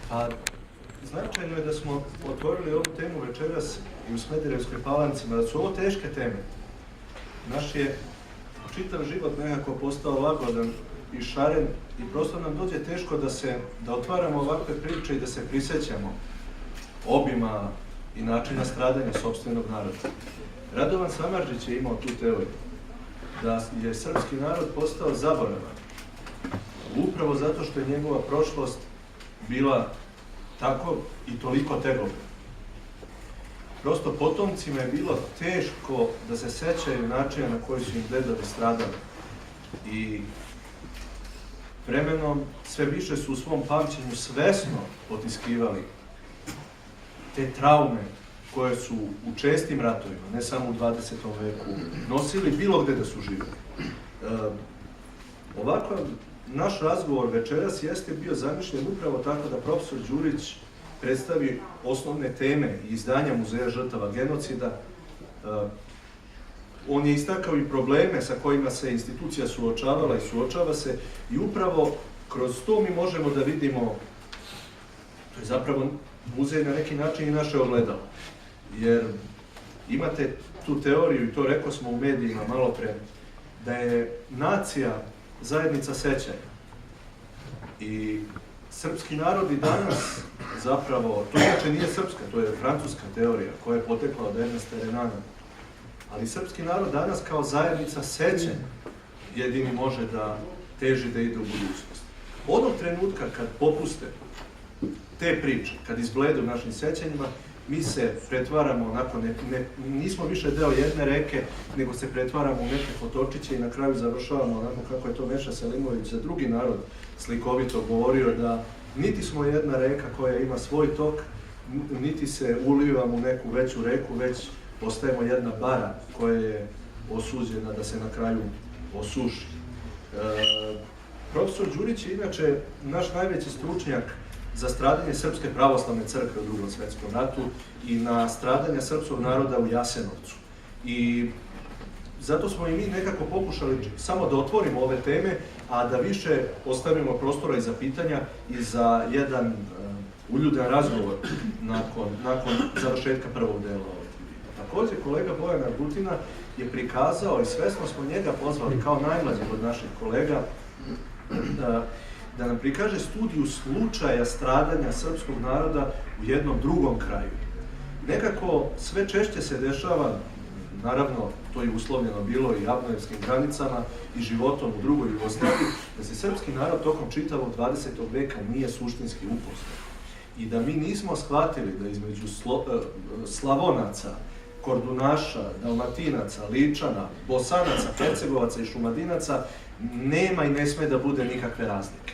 Pa, značajno je da smo otvorili ovu temu večeras i u Smederevskoj Palanci, da su ovo teške teme. Naš je čitav život nekako postao lagodan i šaren i prosto nam dođe teško da otvaramo ovakve priče i da se prisjećamo obima i načina stradanja sopstvenog naroda. Radovan Samardžić je imao tu teoriju da je srpski narod postao zaboravan upravo zato što je njegova prošlost bila tako i toliko tegobna. Prosto potomcima je bilo teško da se sećaju načina na koji su im dedovi stradali. I vremenom sve više su u svom pamćenju svesno potiskivali te traume koje su u čestim ratovima, ne samo u 20. veku, nosili bilo gde da su živeli. Ovako, naš razgovor večeras jeste bio zamišljen upravo tako da profesor Đurić predstavi osnovne teme i izdanja Muzeja žrtava genocida. On je istakao i probleme sa kojima se institucija suočavala i suočava se i upravo kroz to mi možemo da vidimo, to je zapravo muzej na neki način i naše ogledalo. Jer imate tu teoriju, i to rekao smo u medijima malo pre, da je nacija zajednica sećanja. I srpski narod i danas zapravo, to inače nije srpska, to je francuska teorija koja je potekla od Ernesta Renana, ali srpski narod danas kao zajednica sećanja jedini može da teži da ide u budućnost. Onog trenutka kad popuste te priče, kad izbledu našim sećanjima, mi se pretvaramo onako, nismo više deo jedne reke, nego se pretvaramo u neke potočiće i na kraju završavamo onako kako je to Meša Selimović za drugi narod slikovito govorio, da niti smo jedna reka koja ima svoj tok, niti se ulivamo u neku veću reku, već postajemo jedna bara koja je osuđena da se na kraju osuši. Profesor Đurić je inače naš najveći stručnjak za stradanje Srpske pravoslavne crkve u Drugom svetskom ratu i na stradanja srpskog naroda u Jasenovcu. I zato smo i mi nekako pokušali samo da otvorimo ove teme, a da više ostavimo prostora i za pitanja i za jedan uljudan razgovor nakon završetka prvog dela ove tribine. Takođe, kolega Bojan Argutina je prikazao i svesno smo njega pozvali kao najmlađeg od naših kolega da nam prikaže studiju slučaja stradanja srpskog naroda u jednom drugom kraju. Nekako sve češće se dešava, naravno to je uslovljeno bilo i Abnojevskim granicama i životom u drugoj Jugoslaviji, da se srpski narod tokom čitavog 20. veka nije suštinski upoznao. I da mi nismo shvatili da između Slavonaca, Kordunaša, Dalmatinaca, Ličana, Bosanaca, Hercegovaca i Šumadinaca nema i ne sme da bude nikakve razlike.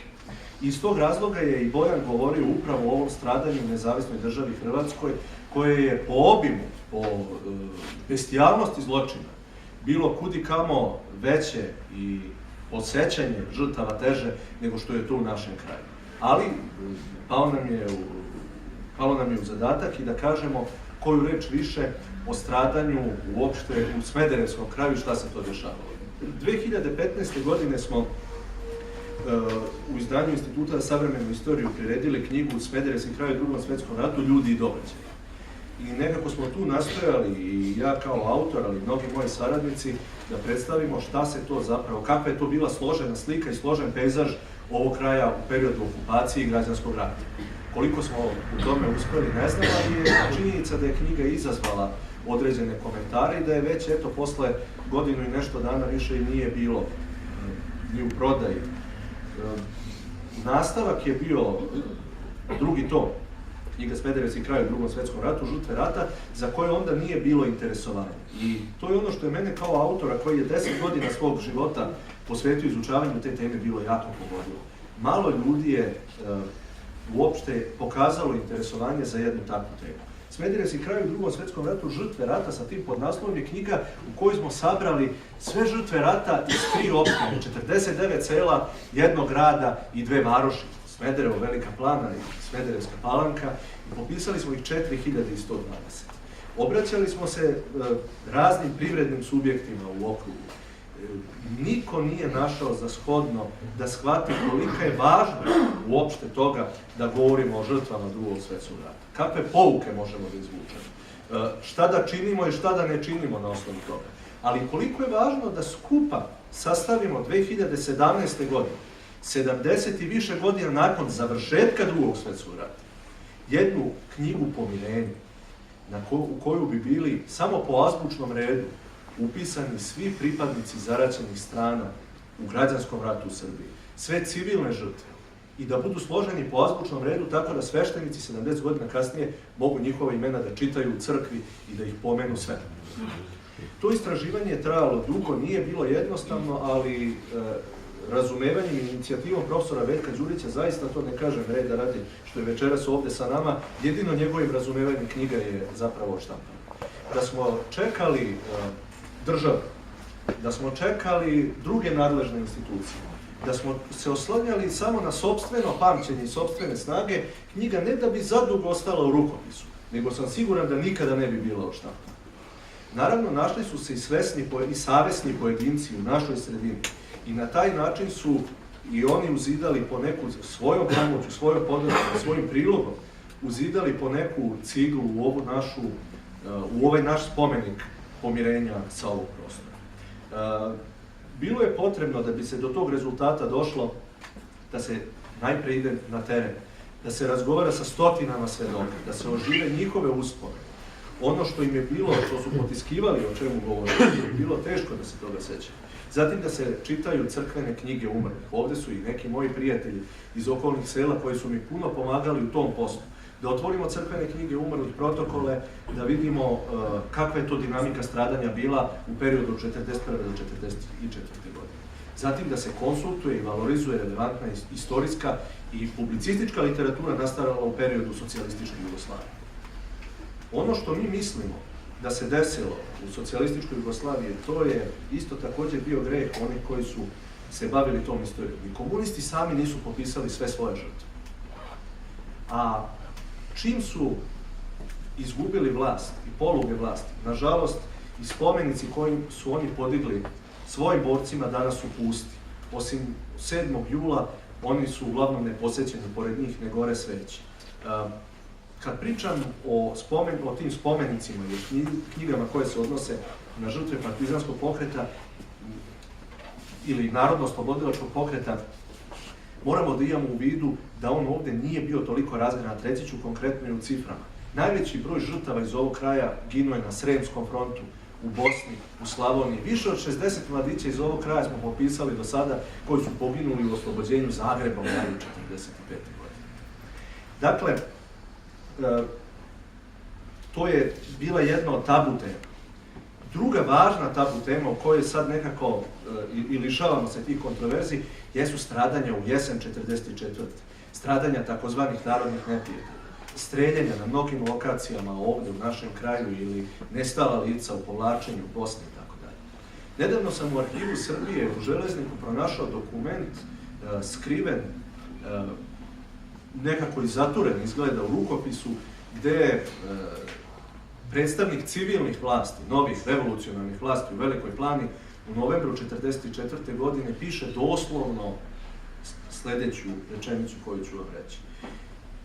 Iz tog razloga je i Bojan govorio upravo o ovom stradanju u nezavisnoj državi Hrvatskoj, koje je po obimu, po bestijalnosti zločina, bilo kudikamo veće i posećanje žrtava teže nego što je to u našem kraju. Ali palo nam je u zadatak i da kažemo koju reč više o stradanju uopšte u Smederevskom kraju, šta se to dešavalo. 2015. godine smo u izdanju Instituta za savremenu istoriju priredili knjigu Smederevski kraj u Drugom svetskom ratu, ljudi i događaji. I nekako smo tu nastojali, i ja kao autor, ali i mnogi moji saradnici, da predstavimo šta se to zapravo, kakva je to bila složena slika i složen pejzaž ovog kraja u periodu okupacije i građanskog rata. Koliko smo u tome uspeli, ne znam, ali je činjenica da je knjiga izazvala određene komentare i da je već, eto, posle godinu i nešto dana više i nije bilo ni u prodaji. Nastavak je bio drugi tom, knjiga Smederevski kraj u Drugom svetskom ratu, žrtve rata, za koje onda nije bilo interesovanja. I to je ono što je mene kao autora, koji je 10 godina svog života posvetio izučavanju te teme, bilo jako pogodilo. Malo ljudi je uopšte pokazalo interesovanje za jednu takvu temu. Smederevski kraj u Drugom svetskom ratu, žrtve rata, sa tim podnaslovom je knjiga u kojoj smo sabrali sve žrtve rata iz 3 opštine, 49 sela, jednog grada i 2 varoši, Smederevo, Velika Plana i Smederevska Palanka, i popisali smo ih 4120. Obraćali smo se raznim privrednim subjektima u okrugu, niko nije našao za shodno da shvati kolika je važno uopšte toga da govorimo o žrtvama Drugog svjetskog rata. Kakve pouke možemo da izvučemo? Šta da činimo i šta da ne činimo na osnovu toga. Ali koliko je važno da skupa sastavimo 2017. godine, 70 i više godina nakon završetka Drugog svjetskog rata, jednu knjigu pomirenja u koju bi bili samo po azbučnom redu upisani svi pripadnici zaraćenih strana u građanskom ratu u Srbiji, sve civilne žrtve, i da budu složeni po azbučnom redu tako da sveštenici 70 godina kasnije mogu njihova imena da čitaju u crkvi i da ih pomenu sve. To istraživanje je trajalo dugo, nije bilo jednostavno, ali razumevanjem i inicijativom profesora Veljka Đurića, zaista to ne kažem reda radi što je večeras ovde sa nama, jedino njegovim razumevanjem knjiga je zapravo odštampana. Da smo čekali državu, da smo čekali druge nadležne institucije, da smo se oslanjali samo na sopstveno pamćenje i sopstvene snage, knjiga ne da bi zadugo ostala u rukopisu, nego sam siguran da nikada ne bi bila odštampana. Naravno, našli su se i svesni i savesni pojedinci u našoj sredini i na taj način su i oni uzidali po neku svojom pomoću, svojom podrškom, svojim prilogom, uzidali po neku ciglu u ovaj naš spomenik pomirenja sa ovog prostora. Bilo je potrebno da bi se do tog rezultata došlo da se najpre ide na teren, da se razgovara sa stotinama svedoka, da se ožive njihove uspomene. Ono što im je bilo, što su potiskivali, o čemu govorili, je bilo teško da se toga seća. Zatim da se čitaju crkvene knjige umrlih. Ovde su i neki moji prijatelji iz okolnih sela koji su mi puno pomagali u tom poslu. Da otvorimo crkvene knjige umrlih, protokole, da vidimo kakva je to dinamika stradanja bila u periodu od 1941. do 1944. godine. Zatim da se konsultuje i valorizuje relevantna istorijska i publicistička literatura nastajala u periodu socijalističke Jugoslavije. Ono što mi mislimo da se desilo u socijalističkoj Jugoslaviji, to je isto također bio greh onih koji su se bavili tom istorijom. I komunisti sami nisu popisali sve svoje žrtve. A čim su izgubili vlast i poluge vlasti, nažalost, i spomenici kojim su oni podigli svojim borcima danas su pusti. Osim 7. jula, oni su uglavnom neposećeni, pored njih ne gore sveće. Kad pričam o tim spomenicima i knjigama koje se odnose na žrtve partizanskog pokreta ili narodno-oslobodilačkog pokreta, moramo da imamo u vidu da on ovde nije bio toliko razgranat, reći ću konkretno i u ciframa. Najveći broj žrtava iz ovog kraja ginuo je na Sremskom frontu, u Bosni, u Slavoniji. Više od 60 mladića iz ovog kraja smo popisali do sada koji su poginuli u oslobođenju Zagreba u maju 1945. godine. Dakle, to je bila jedna od tabu tema. Druga važna tabu tema o kojoj sad nekako i lišavamo se tih kontroverzi jesu stradanja u jesen 1944. Stradanja takozvanih narodnih neprijatelja. Streljenja na mnogim lokacijama ovdje u našem kraju ili nestala lica u povlačenju u Bosni i tako dalje. Nedavno sam u arhivu Srbije u Železniku pronašao dokument skriven, nekako i zaturen izgleda u rukopisu, gde je predstavnik civilnih vlasti, novih revolucionarnih vlasti u Velikoj Plani u novembru 1944. godine piše doslovno sledeću rečenicu koju ću vam reći.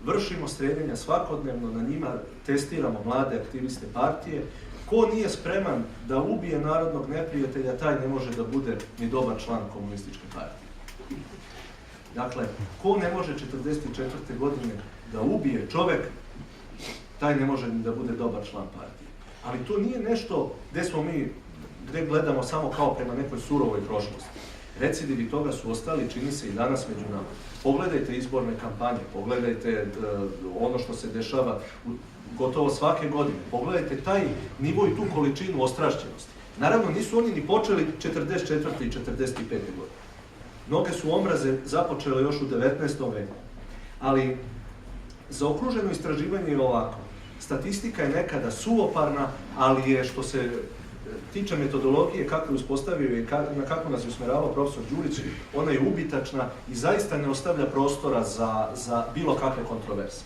Vršimo streljenja svakodnevno, na njima testiramo mlade aktiviste partije. Ko nije spreman da ubije narodnog neprijatelja, taj ne može da bude ni dobar član komunističke partije. Dakle, ko ne može 1944. godine da ubije čovek, taj ne može ni da bude dobar član partije. Ali to nije nešto gde gledamo samo kao prema nekoj surovoj prošlosti. Recidivi toga su ostali, čini se i danas među nama. Pogledajte izborne kampanje, pogledajte ono što se dešava gotovo svake godine, pogledajte taj nivo i tu količinu ostrašćenosti. Naravno, nisu oni ni počeli 1944. i 1945. godine. Mnoge su omraze započele još u 19. veku. Ali zaokruženo istraživanje je ovako. Statistika je nekada suvoparna, ali je, što se tiče metodologije, kako je uspostavio i na kako nas je usmeravao profesor Đurić, ona je ubitačna i zaista ne ostavlja prostora za bilo kakve kontroverze.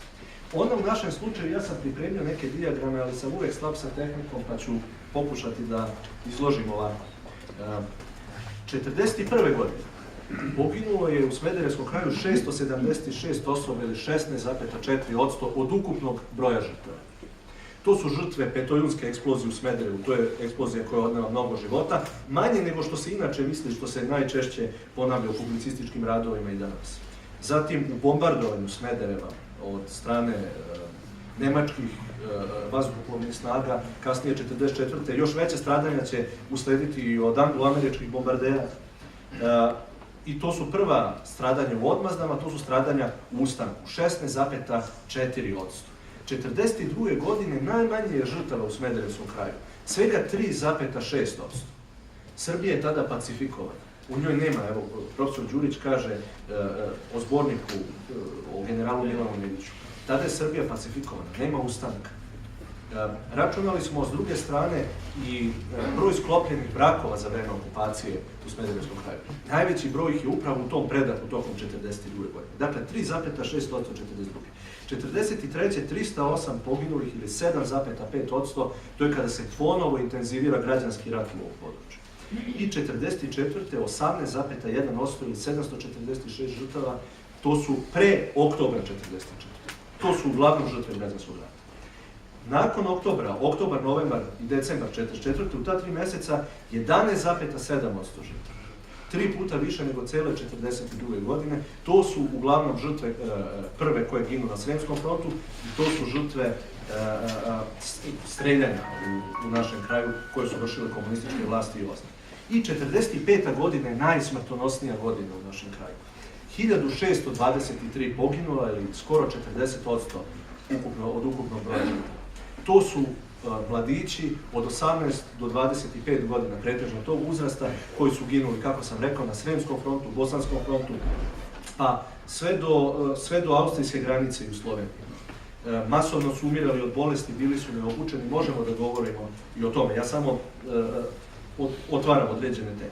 Ona u našem slučaju, ja sam pripremio neke dijagrame, ali sam uvek slab sa tehnikom, pa ću pokušati da izložim ovako. 1941. godine poginulo je u Smederevskom kraju 676 osoba ili 16,4% od ukupnog broja žrtava. To su žrtve petoljunske eksplozije u Smederevu, to je eksplozija koja je odnela mnogo života, manje nego što se inače misli, što se najčešće ponavlja u publicističkim radovima i danas. Zatim u bombardovanju Smedereva od strane nemačkih vazduhoplovnih snaga, kasnije 1944. Još veće stradanja će uslediti i od anglo-američkih bombardera. I to su prva stradanja u odmazdama, to su stradanja u ustanku, 16,4%. 1942. godine najmanje je žrtava u Smederevskom kraju, svega 3,6%. Srbija je tada pacifikovana. U njoj nema, evo, profesor Đurić kaže o zborniku, o generalu Milanu Nediću. Tada je Srbija pacifikovana, nema ustanka. Računali smo s druge strane i broj sklopljenih brakova za vreme okupacije u Smederevskom kraju. Najveći broj ih je upravo u tom predahu tokom 1942. godine. Dakle, 3,6% 1942. 1943. 308 poginulih ili 7,5%, to je kada se ponovo intenzivira građanski rat u ovom području. I 1944. 18,1% ili 746 žrtava, to su pre oktobra 1944. To su uglavnom žrtve građanskog rata. Nakon oktobra, oktobar, novembar i decembar 1944. u ta 3 meseca 11,7% žrtva. 3 puta više nego cele 1942. godine. To su uglavnom žrtve prve koje ginu na Sremskom frontu i to su žrtve streljanja u našem kraju koje su vršile komunističke vlasti i ostale. I 1945. godina je najsmrtonosnija godina u našem kraju. 1623 poginula ili skoro 40% od ukupnog broja žrtava. To su mladići od 18 do 25 godina, pretežno tog uzrasta, koji su ginuli, kako sam rekao, na Sremskom frontu, Bosanskom frontu, pa sve do austrijske granice i u Sloveniji. Masovno su umirali od bolesti, bili su neobučeni, možemo da govorimo i o tome. Ja samo otvaram određene teme.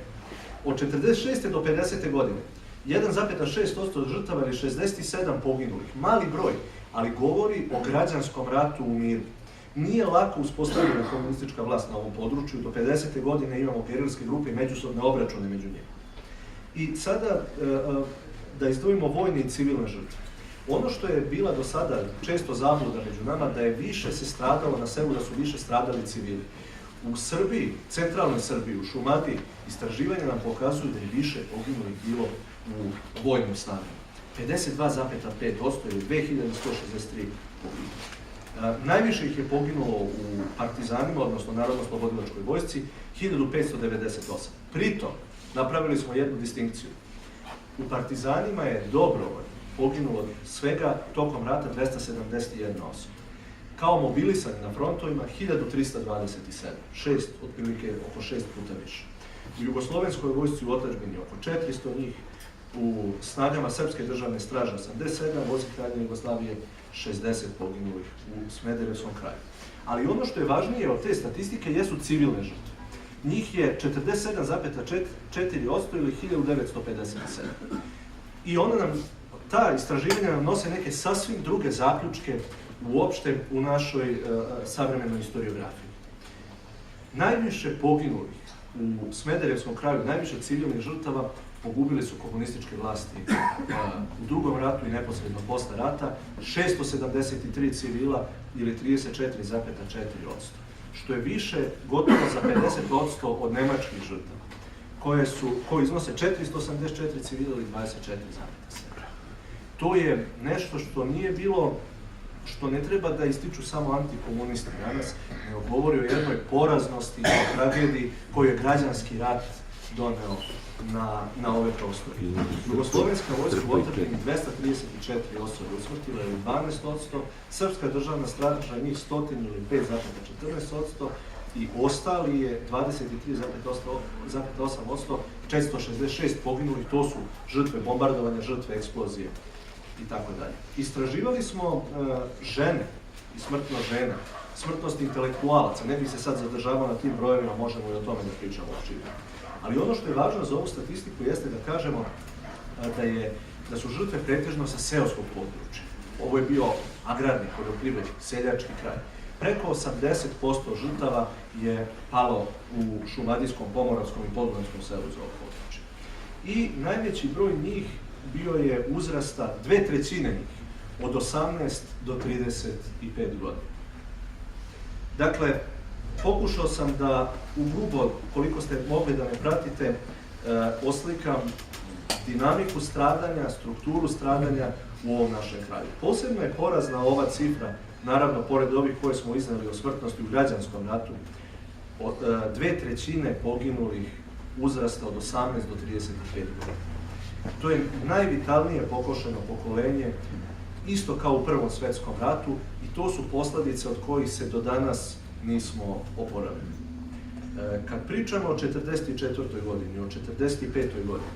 Od 46. do 50. godine 1,6% žrtava ili 67 poginulih, mali broj, ali govori o građanskom ratu u miru. Nije lako uspostavljena komunistička vlast na ovom području, do 50. godine imamo gerilske grupe i međusobne obračune među njima. I sada da izdvojimo vojne i civilne žrtve. Ono što je bila do sada često zabluda među nama, da je više se stradalo na selu, da su više stradali civili. U Srbiji, centralnoj Srbiji, u Šumadiji, istraživanja nam pokazuju da je više poginulih bilo u vojnim snagama. 52,5% ili 2163 poginuli. Najviše ih je poginulo u partizanima, odnosno Narodno-slobodilačkoj vojsci, 1598. Pritom, napravili smo jednu distinkciju. U partizanima je dobrovoljno poginulo svega tokom rata 271 osoba. Kao mobilisani na frontovima 1327, otprilike oko 6 puta više. U Jugoslovenskoj vojsci u otadžbini oko 400 njih, u snagama Srpske državne straže 87, vojske Kraljevine Jugoslavije 60 poginulih u Smederevskom kraju. Ali ono što je važnije od te statistike jesu civilne žrtve. Njih je 47,4% ili 1957. I ta istraživanja nam nose neke sasvim druge zaključke uopšte u našoj savremenoj historiografiji. Najviše poginulih u Smederevskom kraju, najviše civilnih žrtava pogubili su komunističke vlasti u drugom ratu i neposredno posle rata, 673 civila ili 34,4%, što je više gotovo za 50% od nemačkih žrtava, koji iznose 484 civila ili 24,7%. To je nešto što nije bilo, što ne treba da ističu samo antikomunisti danas, nego govori o jednoj poraznosti i tragediji koju je građanski rat doneo na ove prostore. Jugoslovenska vojska u otadžbini 234 osobe usmrtila ili 12%, Srpska državna straža njih 100 ili 5,14% i ostali je 23,8%, 466 poginulih, to su žrtve bombardovanja, žrtve eksplozije i tako dalje. Istraživali smo žene i smrtnost žena, smrtnost intelektualaca, ne bih se sad zadržavao na tim brojevima, možemo i o tome da pričamo šire. Ali ono što je važno za ovu statistiku jeste da kažemo da su žrtve pretežno sa seoskog područja. Ovo je bio agrarni, poljoprivredni, seljački kraj. preko 80% žrtava je palo u Šumadijskom, Pomoravskom i Podunavskom selu za ovo područje. I najveći broj njih bio je uzrasta 2/3 njih od 18 do 35 godina. Dakle, pokušao sam da ugrubo, koliko ste mogli da me pratite, oslikam dinamiku stradanja, strukturu stradanja u ovom našem kraju. Posebno je porazna ova cifra, naravno, pored ovih koje smo iznali o smrtnosti u građanskom ratu, 2/3 poginulih uzrasta od 18 do 35 godina. To je najvitalnije pokošeno pokolenje, isto kao u Prvom svetskom ratu, i to su posljedice od kojih se do danas nismo oporavili. Kad pričamo o 44. godini, o 45. godini,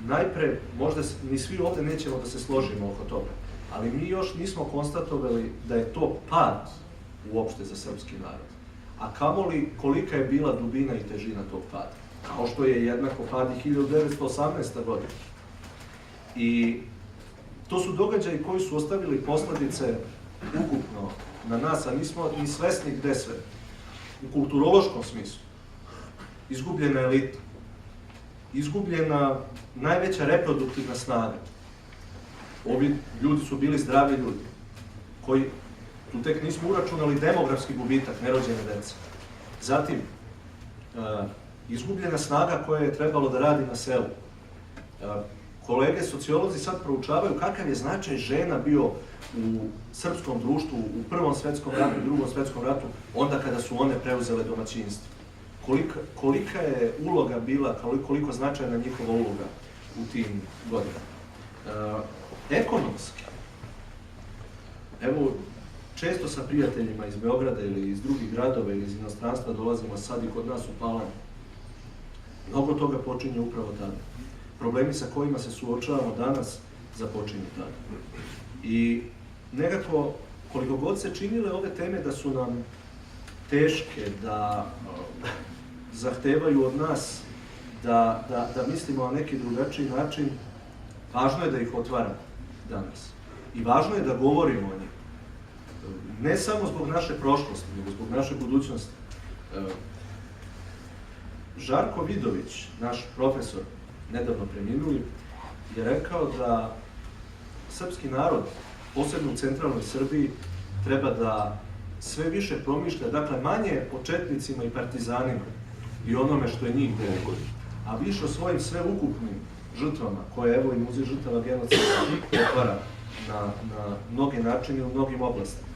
najpre, možda ni svi ovdje nećemo da se složimo oko toga, ali mi još nismo konstatovali da je to pad uopšte za srpski narod. A kamoli kolika je bila dubina i težina tog pada. Kao što je jednako pad i 1918. godina. I to su događaji koji su ostavili posljedice ukupno na nas, a nismo ni svesni gde sve. U kulturološkom smislu. Izgubljena elita. Izgubljena najveća reproduktivna snaga. Ovi ljudi su bili zdravi ljudi, koji, tu tek nismo uračunali demografski gubitak nerođene dece. Zatim, izgubljena snaga koja je trebalo da radi na selu. Kolege sociolozi sad proučavaju kakav je značaj žena bio u srpskom društvu u Prvom svetskom ratu i Drugom svetskom ratu, onda kada su one preuzele domaćinstvo. Kolika je uloga bila, koliko značajna njihova uloga u tim godinama. Ekonomski, evo, često sa prijateljima iz Beograda ili iz drugih gradova ili iz inostranstva dolazimo sad i kod nas u Palanku. Mnogo toga počinje upravo tada. Problemi sa kojima se suočavamo danas započinju tada. I nekako, koliko god se činile ove teme da su nam teške, da zahtevaju od nas da mislimo na neki drugačiji način, važno je da ih otvaramo danas. I važno je da govorimo o njih. Ne samo zbog naše prošlosti, nego zbog naše budućnosti. Žarko Vidović, naš profesor, nedavno preminuli, je rekao da srpski narod, posebno u centralnoj Srbiji, treba da sve više promišlja, dakle manje o četnicima i partizanima i onome što je njih delilo, a više o svojim sveukupnim žrtvama, koje evo i Muzej žrtava genocida otvara na mnogi načine u mnogim oblastima.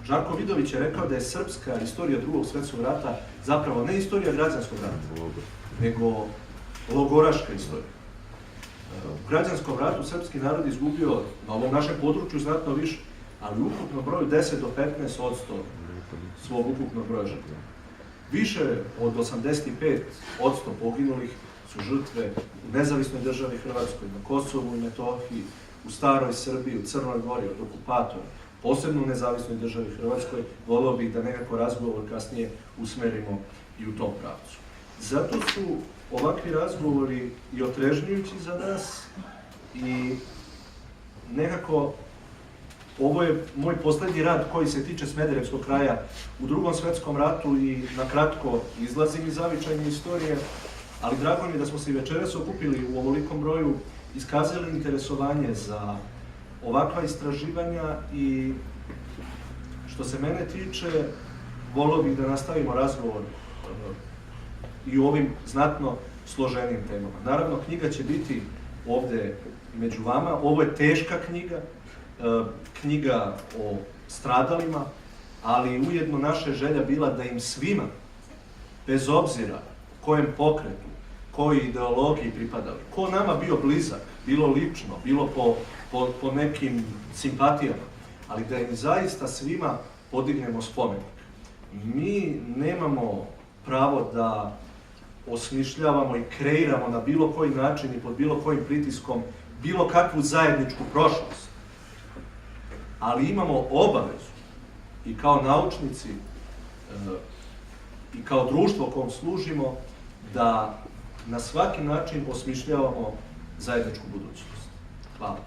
Žarko Vidović je rekao da je srpska istorija Drugog svjetskog rata zapravo ne istorija građanskog rata, nego logoraška istorija. U građanskom ratu srpski narod izgubio na ovom našem području znatno više, ali u ukupnom broju 10 do 15% svog ukupnog broja žrtva. Više od 85% poginulih su žrtve u nezavisnoj državi Hrvatskoj, na Kosovu i Metohiji, u staroj Srbiji, u Crnoj Gori od okupatora, posebno u nezavisnoj državi Hrvatskoj. Voleo bih da nekako razgovor kasnije usmerimo i u tom pravcu. Zato su ovakvi razgovori i otrežnjujući za nas i nekako ovo je moj poslednji rad koji se tiče Smederevskog kraja u Drugom svetskom ratu i na kratko izlazim iz zavičajne istorije, ali drago mi je da smo se i večeras okupili u ovolikom broju, iskazali interesovanje za ovakva istraživanja i što se mene tiče, volio bih da nastavimo razgovor i u ovim znatno složenijim temama. Naravno, knjiga će biti ovde među vama. Ovo je teška knjiga, knjiga o stradalima, ali ujedno naša želja bila da im svima, bez obzira kojem pokretu, kojoj ideologiji pripadali, ko nama bio blizak, bilo lično, bilo po nekim simpatijama, ali da im zaista svima podignemo spomenik. Mi nemamo pravo da osmišljavamo i kreiramo na bilo koji način i pod bilo kojim pritiskom bilo kakvu zajedničku prošlost, ali imamo obavezu i kao naučnici i kao društvo kom služimo da na svaki način osmišljavamo zajedničku budućnost. Hvala.